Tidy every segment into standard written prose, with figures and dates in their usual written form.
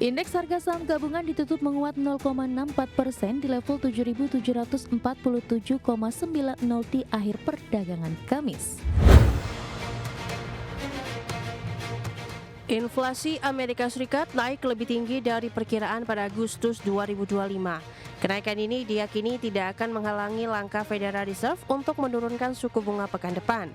Indeks harga saham gabungan ditutup menguat 0,64% di level 7.747,90 di akhir perdagangan Kamis. Inflasi Amerika Serikat naik lebih tinggi dari perkiraan pada Agustus 2025. Kenaikan ini diyakini tidak akan menghalangi langkah Federal Reserve untuk menurunkan suku bunga pekan depan.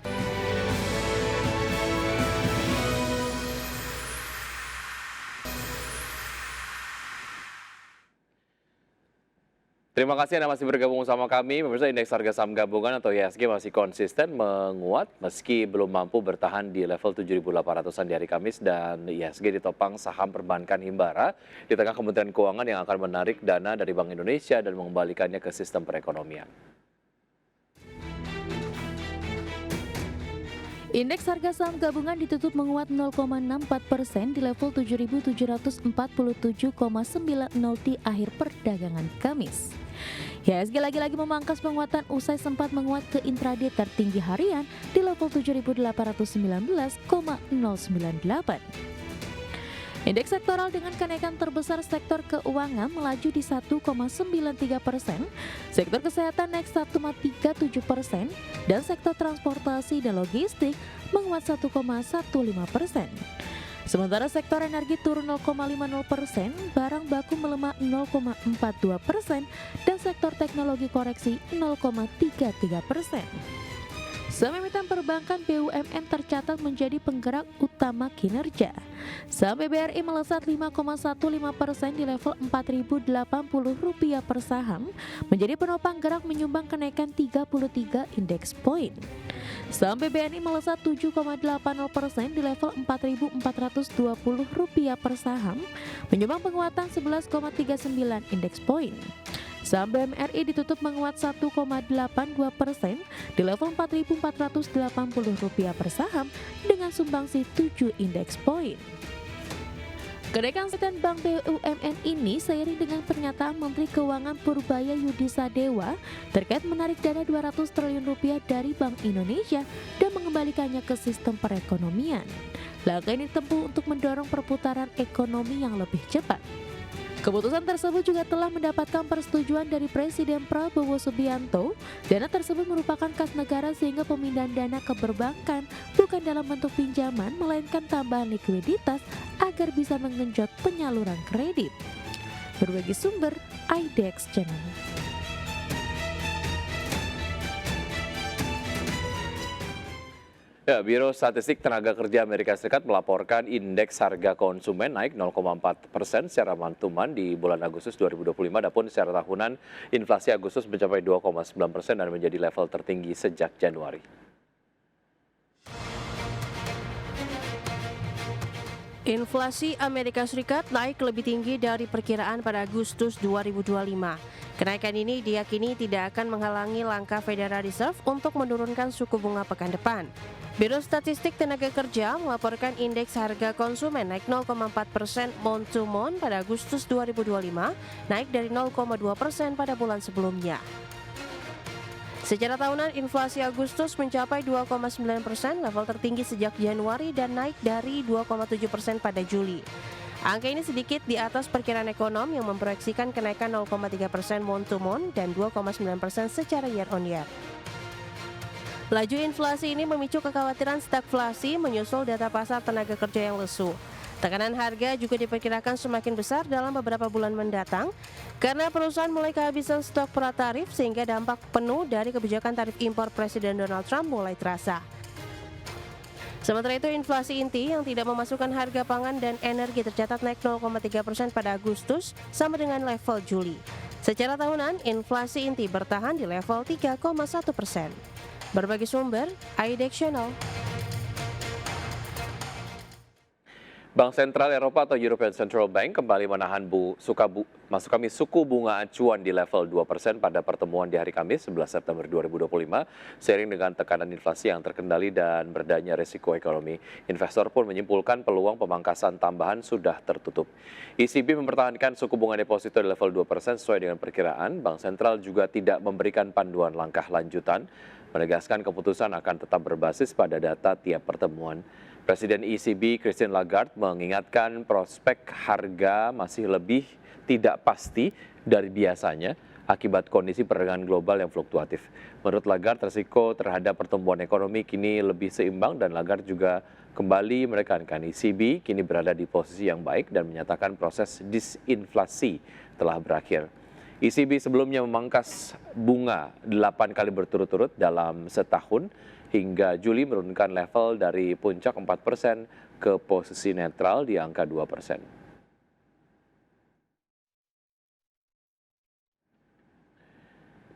Terima kasih Anda masih bergabung sama kami. Pemirsa, indeks harga saham gabungan atau IHSG masih konsisten menguat meski belum mampu bertahan di level 7.800-an di hari Kamis, dan IHSG ditopang saham perbankan Himbara di tengah Kementerian Keuangan yang akan menarik dana dari Bank Indonesia dan mengembalikannya ke sistem perekonomian. Indeks harga saham gabungan ditutup menguat 0,64% di level 7.747,90 di akhir perdagangan Kamis. IHSG lagi-lagi memangkas penguatan usai sempat menguat ke intraday tertinggi harian di level 7.819,098. Indeks sektoral dengan kenaikan terbesar sektor keuangan melaju di 1,93%, sektor kesehatan naik 1,37%, dan sektor transportasi dan logistik menguat 1,15%. Sementara sektor energi turun 0,50%, barang baku melemah 0,42%, dan sektor teknologi koreksi 0,33%. Saham emiten perbankan BUMN tercatat menjadi penggerak utama kinerja. Saham BBRI melesat 5,15% di level Rp4.080 per saham, menjadi penopang gerak menyumbang kenaikan 33 indeks poin. Saham BBNI melesat 7,80% di level Rp4.420 per saham, menyumbang penguatan 11,39 indeks poin. Saham BMRI ditutup menguat 1,82% di level Rp4.480 per saham dengan sumbangsi 7 indeks poin. Kenaikan setan Bank BUMN ini seiring dengan pernyataan Menteri Keuangan Purbaya Yudisadewa terkait menarik dana Rp200 triliun dari Bank Indonesia dan mengembalikannya ke sistem perekonomian. Langkah ini ditempuh untuk mendorong perputaran ekonomi yang lebih cepat. Keputusan tersebut juga telah mendapatkan persetujuan dari Presiden Prabowo Subianto. Dana tersebut merupakan kas negara sehingga pemindahan dana ke perbankan bukan dalam bentuk pinjaman, melainkan tambahan likuiditas agar bisa menggenjot penyaluran kredit. Berbagi sumber, IDX Channel. Ya, Biro Statistik Tenaga Kerja Amerika Serikat melaporkan indeks harga konsumen naik 0,4% secara month-to-month di bulan Agustus 2025, adapun secara tahunan inflasi Agustus mencapai 2,9% dan menjadi level tertinggi sejak Januari. Inflasi Amerika Serikat naik lebih tinggi dari perkiraan pada Agustus 2025. Kenaikan ini diyakini tidak akan menghalangi langkah Federal Reserve untuk menurunkan suku bunga pekan depan. Biro Statistik Tenaga Kerja melaporkan indeks harga konsumen naik 0,4% month to month pada Agustus 2025, naik dari 0,2% pada bulan sebelumnya. Secara tahunan, inflasi Agustus mencapai 2,9%, level tertinggi sejak Januari, dan naik dari 2,7% pada Juli. Angka ini sedikit di atas perkiraan ekonom yang memproyeksikan kenaikan 0,3% month to month dan 2,9% secara year on year. Laju inflasi ini memicu kekhawatiran stagflasi menyusul data pasar tenaga kerja yang lesu. Tekanan harga juga diperkirakan semakin besar dalam beberapa bulan mendatang karena perusahaan mulai kehabisan stok pratarif sehingga dampak penuh dari kebijakan tarif impor Presiden Donald Trump mulai terasa. Sementara itu, inflasi inti yang tidak memasukkan harga pangan dan energi tercatat naik 0,3% pada Agustus, sama dengan level Juli. Secara tahunan, inflasi inti bertahan di level 3,1%. Berbagi sumber, IDX Channel. Bank Sentral Eropa atau European Central Bank kembali menahan suku bunga acuan di level 2% pada pertemuan di hari Kamis 11 September 2025, seiring dengan tekanan inflasi yang terkendali dan berdanya risiko ekonomi. Investor pun menyimpulkan peluang pemangkasan tambahan sudah tertutup. ECB mempertahankan suku bunga deposito di level 2% sesuai dengan perkiraan. Bank Sentral juga tidak memberikan panduan langkah lanjutan, menegaskan keputusan akan tetap berbasis pada data tiap pertemuan. Presiden ECB Christine Lagarde mengingatkan prospek harga masih lebih tidak pasti dari biasanya akibat kondisi perdagangan global yang fluktuatif. Menurut Lagarde, resiko terhadap pertumbuhan ekonomi kini lebih seimbang dan Lagarde juga kembali menekankan ECB kini berada di posisi yang baik dan menyatakan proses disinflasi telah berakhir. ECB sebelumnya memangkas bunga 8 kali berturut-turut dalam setahun hingga Juli menurunkan level dari puncak 4% ke posisi netral di angka 2%.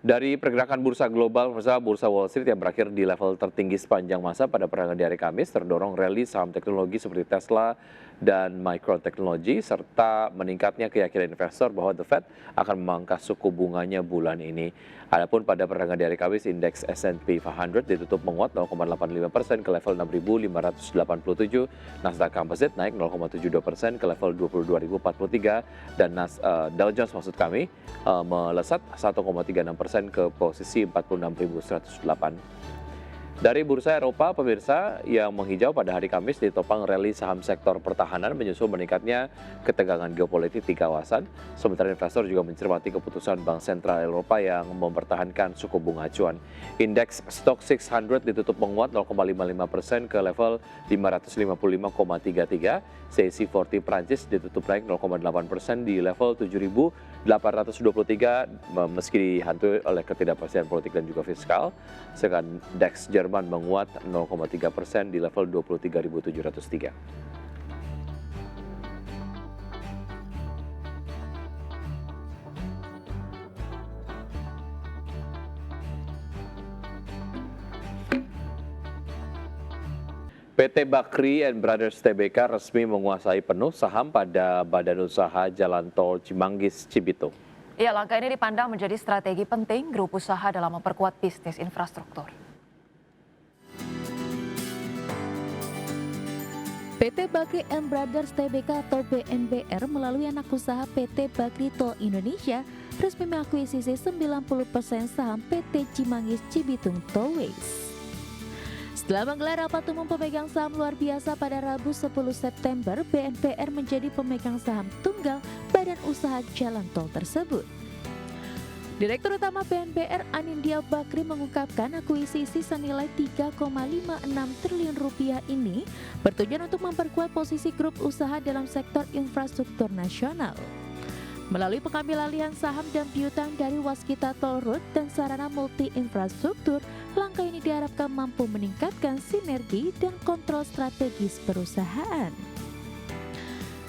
Dari pergerakan bursa global, bursa Wall Street yang berakhir di level tertinggi sepanjang masa pada perdagangan di hari Kamis terdorong rally saham teknologi seperti Tesla dan Micron Technology serta meningkatnya keyakinan investor bahwa The Fed akan memangkas suku bunganya bulan ini. Adapun pada perdagangan di hari Kamis, indeks S&P 500 ditutup menguat 0,85% ke level 6.587, Nasdaq Composite naik 0,72% ke level 22.043 dan Dow Jones melesat 1,36% ke posisi 46.108. Dari bursa Eropa, pemirsa, yang menghijau pada hari Kamis ditopang rally saham sektor pertahanan menyusul meningkatnya ketegangan geopolitik di kawasan. Sementara investor juga mencermati keputusan Bank Sentral Eropa yang mempertahankan suku bunga acuan. Indeks Stock 600 ditutup menguat 0,55% ke level 555,33. CAC 40 Prancis ditutup naik 0,8% di level 7.823 meski dihantui oleh ketidakpastian politik dan juga fiskal. Sedangkan DAX Jerman menguat 0,3% di level 23.703. PT Bakri and Brothers Tbk resmi menguasai penuh saham pada Badan Usaha Jalan Tol Cimanggis Cibitung. Ya, langkah ini dipandang menjadi strategi penting grup usaha dalam memperkuat bisnis infrastruktur. PT Bakri and Brothers Tbk atau BNBR melalui anak usaha PT Bakri Tol Indonesia resmi mengakuisisi 90% saham PT Cimanggis Cibitung Tollways. Setelah menggelar rapat umum pemegang saham luar biasa pada Rabu 10 September, BNBR menjadi pemegang saham tunggal badan usaha jalan tol tersebut. Direktur Utama BNBR Anindya Bakri mengungkapkan akuisisi senilai 3,56 triliun rupiah ini bertujuan untuk memperkuat posisi grup usaha dalam sektor infrastruktur nasional. Melalui pengambil alihan saham dan piutang dari Waskita Toll Road dan sarana multi infrastruktur, langkah ini diharapkan mampu meningkatkan sinergi dan kontrol strategis perusahaan.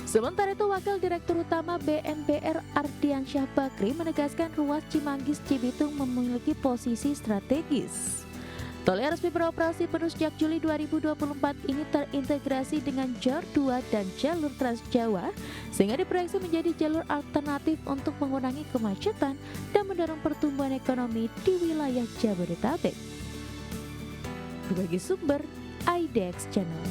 Sementara itu, Wakil Direktur Utama BNBR Ardiansyah Bakri menegaskan ruas Cimanggis Cibitung memiliki posisi strategis. Tol yang resmi beroperasi penuh sejak Juli 2024 ini terintegrasi dengan JOR 2 dan jalur Trans Jawa, sehingga diproyeksi menjadi jalur alternatif untuk mengurangi kemacetan dan mendorong pertumbuhan ekonomi di wilayah Jabodetabek. Berbagi sumber, IDX Channel.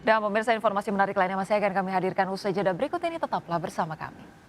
Dan pemirsa, informasi menarik lainnya masih akan kami hadirkan usai jeda berikut ini, tetaplah bersama kami.